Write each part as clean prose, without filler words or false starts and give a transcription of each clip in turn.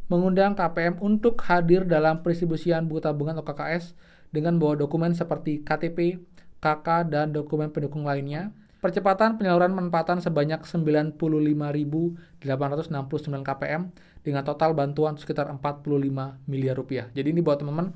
mengundang KPM untuk hadir dalam pendistribusian buku tabungan atau KKS dengan membawa dokumen seperti KTP, KK, dan dokumen pendukung lainnya. Percepatan penyaluran manfaatan sebanyak 95.869 KPM dengan total bantuan sekitar 45 miliar rupiah. Jadi ini buat teman-teman.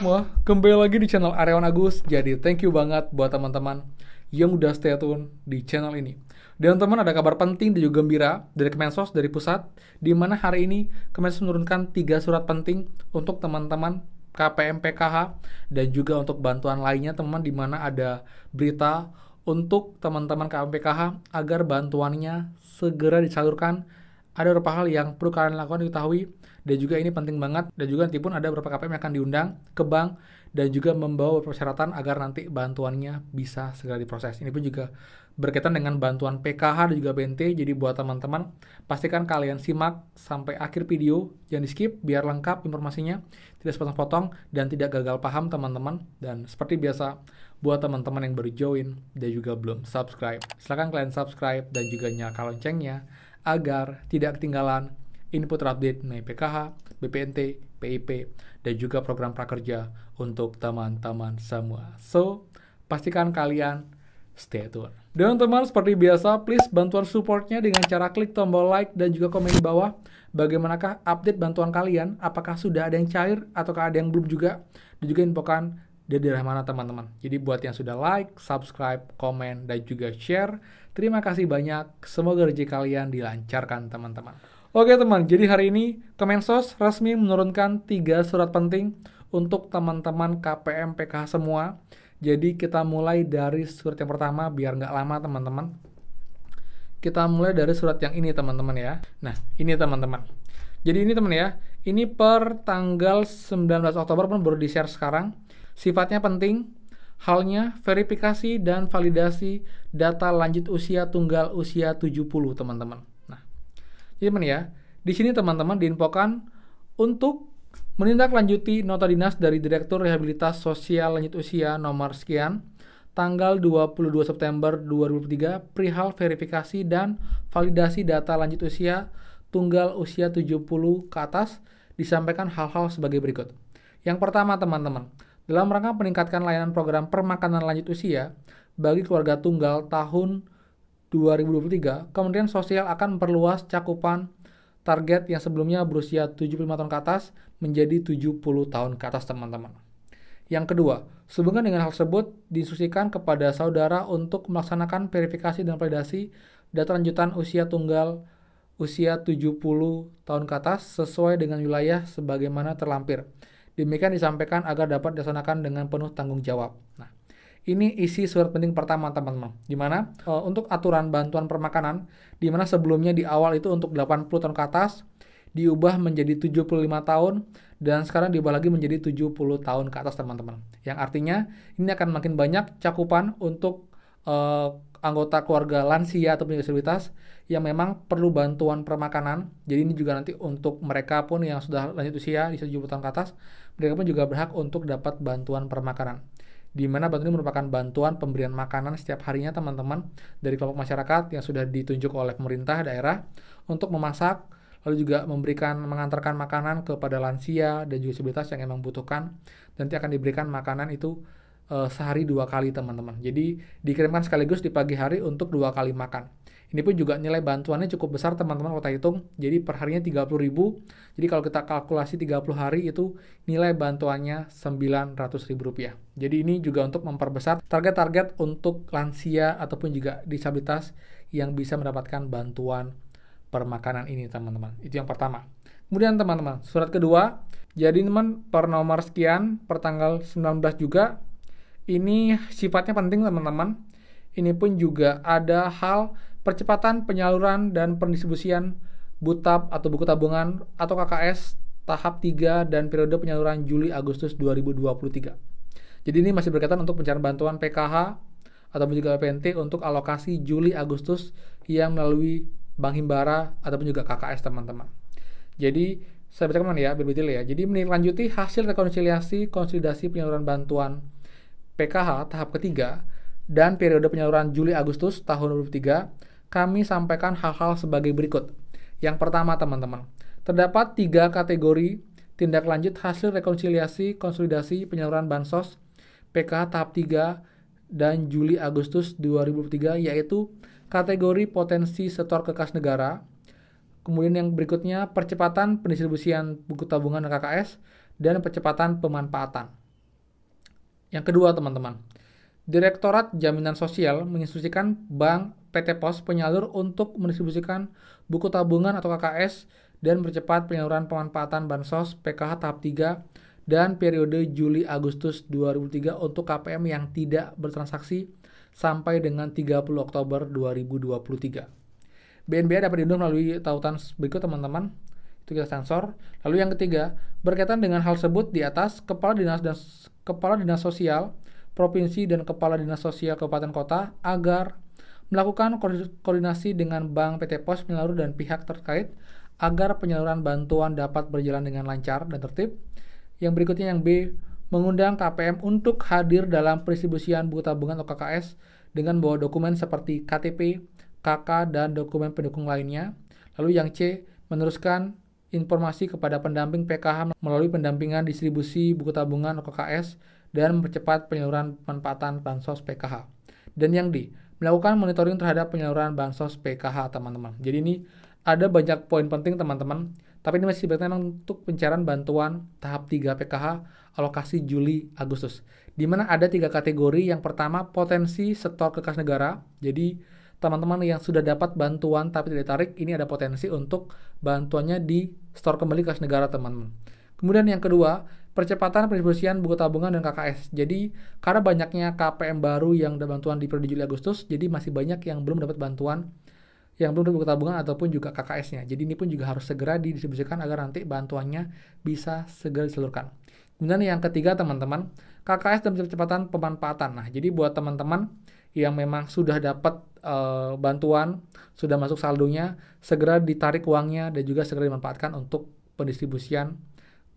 Semua, kembali lagi di channel Aryawan Agus. Jadi thank you banget buat teman-teman yang udah stay tune di channel ini. Dan teman-teman, ada kabar penting dan juga gembira dari Kemensos, dari pusat, di mana hari ini Kemensos menurunkan 3 surat penting untuk teman-teman KPM PKH dan juga untuk bantuan lainnya teman-teman, di mana ada berita untuk teman-teman KPM PKH agar bantuannya segera disalurkan. Ada beberapa hal yang perlu kalian lakukan diketahui, dan juga ini penting banget. Dan juga nanti pun ada beberapa KPM yang akan diundang ke bank dan juga membawa persyaratan agar nanti bantuannya bisa segera diproses. Ini pun juga berkaitan dengan bantuan PKH dan juga BNT. Jadi buat teman-teman, pastikan kalian simak sampai akhir video, jangan di skip biar lengkap informasinya, tidak sepotong-potong dan tidak gagal paham teman-teman. Dan seperti biasa, buat teman-teman yang baru join dan juga belum subscribe, silahkan kalian subscribe dan juga nyalakan loncengnya agar tidak ketinggalan info terupdate mengenai PKH, BPNT, PIP, dan juga program prakerja untuk teman-teman semua. So, pastikan kalian stay tune. Dan teman-teman, seperti biasa, please bantuan supportnya dengan cara klik tombol like dan juga komen di bawah. Bagaimanakah update bantuan kalian? Apakah sudah ada yang cair ataukah ada yang belum juga? Dan juga infokan dari daerah mana teman-teman. Jadi buat yang sudah like, subscribe, komen, dan juga share, terima kasih banyak. Semoga rezeki kalian dilancarkan teman-teman. Oke teman, jadi hari ini Kemensos resmi menurunkan 3 surat penting untuk teman-teman KPM PKH semua. Jadi kita mulai dari surat yang pertama biar nggak lama teman-teman. Kita mulai dari surat yang ini teman-teman ya. Nah ini teman-teman. Jadi ini teman ya, ini per tanggal 19 Oktober pun baru di-share sekarang. Sifatnya penting, halnya verifikasi dan validasi data lanjut usia tunggal usia 70 teman-teman. Jadi teman ya, di sini teman-teman diinfokan untuk menindaklanjuti nota dinas dari Direktur Rehabilitas Sosial Lanjut Usia nomor sekian tanggal 22 September 2023 perihal verifikasi dan validasi data lanjut usia tunggal usia 70 ke atas disampaikan hal-hal sebagai berikut. Yang pertama teman-teman, dalam rangka meningkatkan layanan program permakanan lanjut usia bagi keluarga tunggal tahun 2023, Kementerian Sosial akan memperluas cakupan target yang sebelumnya berusia 75 tahun ke atas menjadi 70 tahun ke atas teman-teman. Yang kedua, sehubungan dengan hal tersebut diinstruksikan kepada saudara untuk melaksanakan verifikasi dan validasi data lanjutan usia tunggal usia 70 tahun ke atas sesuai dengan wilayah sebagaimana terlampir. Demikian disampaikan agar dapat dilaksanakan dengan penuh tanggung jawab. Nah, ini isi surat penting pertama teman-teman, di mana untuk aturan bantuan permakanan, di mana sebelumnya di awal itu untuk 80 tahun ke atas, diubah menjadi 75 tahun, dan sekarang diubah lagi menjadi 70 tahun ke atas teman-teman. Yang artinya ini akan makin banyak cakupan untuk anggota keluarga lansia atau disabilitas yang memang perlu bantuan permakanan. Jadi ini juga nanti untuk mereka pun yang sudah lanjut usia di 70 tahun ke atas, mereka pun juga berhak untuk dapat bantuan permakanan. Di mana bantuan ini merupakan bantuan pemberian makanan setiap harinya teman-teman dari kelompok masyarakat yang sudah ditunjuk oleh pemerintah daerah untuk memasak, lalu juga mengantarkan makanan kepada lansia dan juga disabilitas yang memang membutuhkan. Nanti akan diberikan makanan itu sehari 2 kali teman-teman. Jadi dikirimkan sekaligus di pagi hari untuk 2 kali makan. Ini pun juga nilai bantuannya cukup besar teman-teman kalau kita hitung. Jadi per harinya 30.000. Jadi kalau kita kalkulasi 30 hari itu nilai bantuannya Rp900.000. Jadi ini juga untuk memperbesar target-target untuk lansia ataupun juga disabilitas yang bisa mendapatkan bantuan permakanan ini teman-teman. Itu yang pertama. Kemudian teman-teman, surat kedua. Jadi teman per nomor sekian per tanggal 19 juga. Ini sifatnya penting teman-teman. Ini pun juga ada hal percepatan penyaluran dan pendistribusian BUTAB atau buku tabungan atau KKS tahap 3 dan periode penyaluran Juli-Agustus 2023. Jadi ini masih berkaitan untuk pencarian bantuan PKH ataupun juga PNT untuk alokasi Juli-Agustus yang melalui Bank Himbara ataupun juga KKS teman-teman. Jadi Saya bacakan ya, biar detail ya. Jadi menindaklanjuti hasil rekonsiliasi konsolidasi penyaluran bantuan PKH tahap ketiga dan periode penyaluran Juli-Agustus tahun 2023, kami sampaikan hal-hal sebagai berikut. Yang pertama, teman-teman, terdapat 3 kategori tindak lanjut hasil rekonsiliasi konsolidasi penyaluran Bansos PKH tahap 3 dan Juli-Agustus 2023, yaitu kategori potensi setor ke kas negara. Kemudian yang berikutnya, percepatan pendistribusian buku tabungan dan KKS, dan percepatan pemanfaatan. Yang kedua, teman-teman, Direktorat Jaminan Sosial menginstruksikan Bank PT Pos penyalur untuk mendistribusikan buku tabungan atau KKS dan percepat penyaluran pemanfaatan Bansos PKH tahap 3 dan periode Juli-Agustus 2003 untuk KPM yang tidak bertransaksi sampai dengan 30 Oktober 2023. BNBA dapat diunduh melalui tautan berikut, teman-teman. Itu kita sensor. Lalu yang ketiga, berkaitan dengan hal tersebut di atas, Kepala Dinas Sosial Provinsi dan Kepala Dinas Sosial Kabupaten Kota agar melakukan koordinasi dengan Bank PT Pos penyalur dan pihak terkait agar penyaluran bantuan dapat berjalan dengan lancar dan tertib. Yang berikutnya yang B, mengundang KPM untuk hadir dalam pendistribusian buku tabungan atau KKS dengan membawa dokumen seperti KTP, KK, dan dokumen pendukung lainnya. Lalu yang C, meneruskan informasi kepada pendamping PKH melalui pendampingan distribusi buku tabungan atau KKS dan mempercepat penyaluran pemanfaatan Bansos PKH. Dan yang D, melakukan monitoring terhadap penyaluran Bansos PKH, teman-teman. Jadi ini ada banyak poin penting, teman-teman. Tapi ini masih sebenarnya untuk pencairan bantuan tahap 3 PKH alokasi Juli-Agustus. Di mana ada 3 kategori. Yang pertama, potensi setor ke kas negara. Jadi teman-teman yang sudah dapat bantuan tapi tidak ditarik, ini ada potensi untuk bantuannya di store kembali ke kas negara, teman-teman. Kemudian yang kedua, percepatan pendistribusian buku tabungan dan KKS. Jadi karena banyaknya KPM baru yang ada bantuan di periode Juli-Agustus, jadi masih banyak yang belum dapat bantuan, yang belum dapat buku tabungan ataupun juga KKS-nya. Jadi ini pun juga harus segera didistribusikan agar nanti bantuannya bisa segera disalurkan. Kemudian yang ketiga, teman-teman, KKS dan percepatan pemanfaatan. Nah, jadi buat teman-teman yang memang sudah dapat bantuan, sudah masuk saldonya, segera ditarik uangnya dan juga segera dimanfaatkan untuk pendistribusian,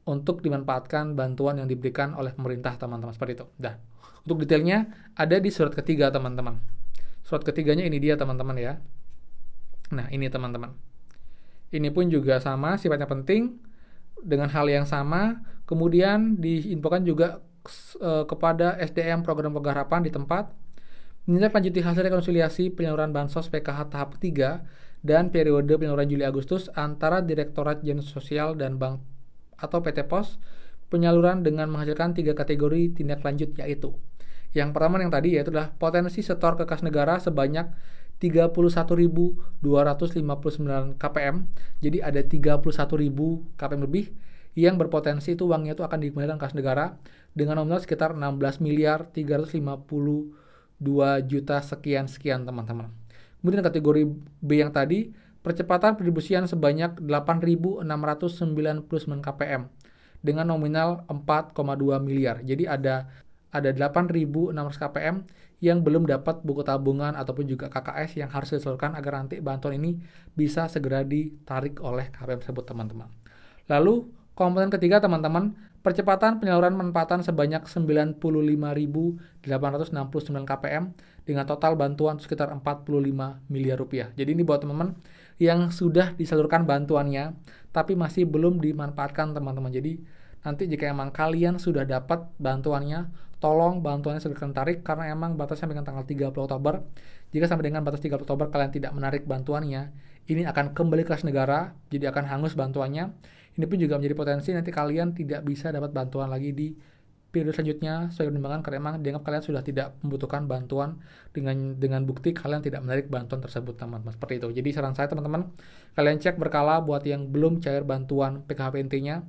untuk dimanfaatkan bantuan yang diberikan oleh pemerintah, teman-teman, seperti itu. Nah, untuk detailnya ada di surat ketiga, teman-teman. Surat ketiganya ini dia, teman-teman ya. Nah, ini teman-teman. Ini pun juga sama, sifatnya penting, dengan hal yang sama. Kemudian diinfokan juga kepada SDM Program Penggarapan di tempat, menindaklanjuti hasil rekonsiliasi penyaluran Bansos PKH tahap 3 dan periode penyaluran Juli-Agustus antara Direktorat Jaminan Sosial dan Bank atau PT Pos penyaluran dengan menghasilkan 3 kategori tindak lanjut, yaitu yang pertama yang tadi yaitu adalah potensi setor ke kas negara sebanyak 31.259 KPM. Jadi ada 31.000 KPM lebih yang berpotensi itu uangnya itu akan dikembalikan ke kas negara dengan nominal sekitar 16 miliar 352 juta sekian, teman-teman. Kemudian kategori B yang tadi, percepatan pendistribusian sebanyak 8.699 KPM dengan nominal 4,2 miliar. Jadi ada 8.600 KPM yang belum dapat buku tabungan ataupun juga KKS yang harus disalurkan agar nanti bantuan ini bisa segera ditarik oleh KPM tersebut, teman-teman. Lalu komponen ketiga, teman-teman, percepatan penyaluran manfaatan sebanyak 95.869 KPM dengan total bantuan sekitar 45 miliar rupiah. Jadi ini buat teman-teman yang sudah disalurkan bantuannya tapi masih belum dimanfaatkan, teman-teman. Jadi nanti jika emang kalian sudah dapat bantuannya, tolong bantuannya segera tarik karena emang batasnya sampai dengan tanggal 30 Oktober. Jika sampai dengan batas 30 Oktober kalian tidak menarik bantuannya, ini akan kembali ke kas negara, jadi akan hangus bantuannya. Ini pun juga menjadi potensi nanti kalian tidak bisa dapat bantuan lagi di periode selanjutnya sesuai pertimbangan karena memang dianggap kalian sudah tidak membutuhkan bantuan dengan bukti kalian tidak menarik bantuan tersebut, teman-teman. Seperti itu. Jadi saran saya, teman-teman, kalian cek berkala buat yang belum cair bantuan PKHPNT-nya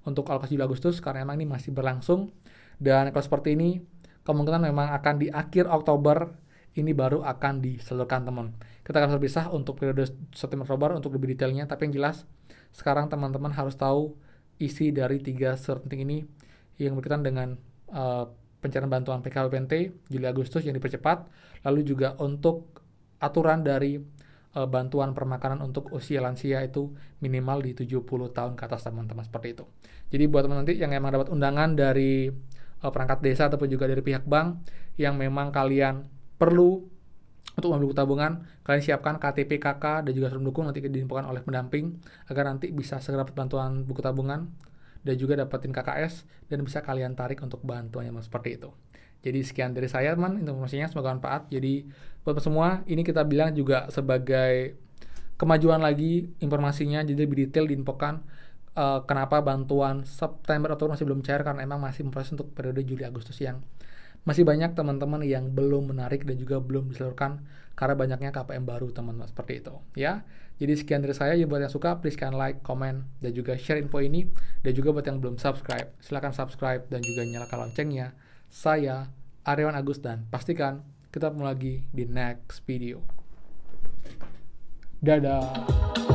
untuk alokasi Juli Agustus karena memang ini masih berlangsung. Dan kalau seperti ini kemungkinan memang akan di akhir Oktober ini baru akan disalurkan, teman. Kita akan berpisah untuk periode September Oktober untuk lebih detailnya, tapi yang jelas sekarang teman-teman harus tahu isi dari 3 surat penting ini yang berkaitan dengan pencairan bantuan PKHPNT Juli Agustus yang dipercepat, lalu juga untuk aturan dari bantuan permakanan untuk usia lansia itu minimal di 70 tahun ke atas teman-teman, seperti itu. Jadi buat teman nanti yang emang dapat undangan dari perangkat desa ataupun juga dari pihak bank yang memang kalian perlu untuk mengambil buku tabungan, kalian siapkan KTP KK dan juga surat mendukung nanti diinfokan oleh pendamping agar nanti bisa segera dapat bantuan buku tabungan dan juga dapetin KKS dan bisa kalian tarik untuk bantuannya seperti itu. Jadi sekian dari saya teman, informasinya semoga bermanfaat. Jadi buat semua ini kita bilang juga sebagai kemajuan lagi informasinya, jadi lebih detail diinfokan kenapa bantuan September Oktober masih belum cair karena emang masih memproses untuk periode Juli Agustus yang masih banyak teman-teman yang belum menarik dan juga belum disalurkan karena banyaknya KPM baru teman-teman, seperti itu ya. Jadi sekian dari saya, buat yang suka please kalian like, comment, dan juga share info ini. Dan juga buat yang belum subscribe, silahkan subscribe dan juga nyalakan loncengnya. Saya Aryawan Agus dan pastikan kita ketemu lagi di next video. Dadah.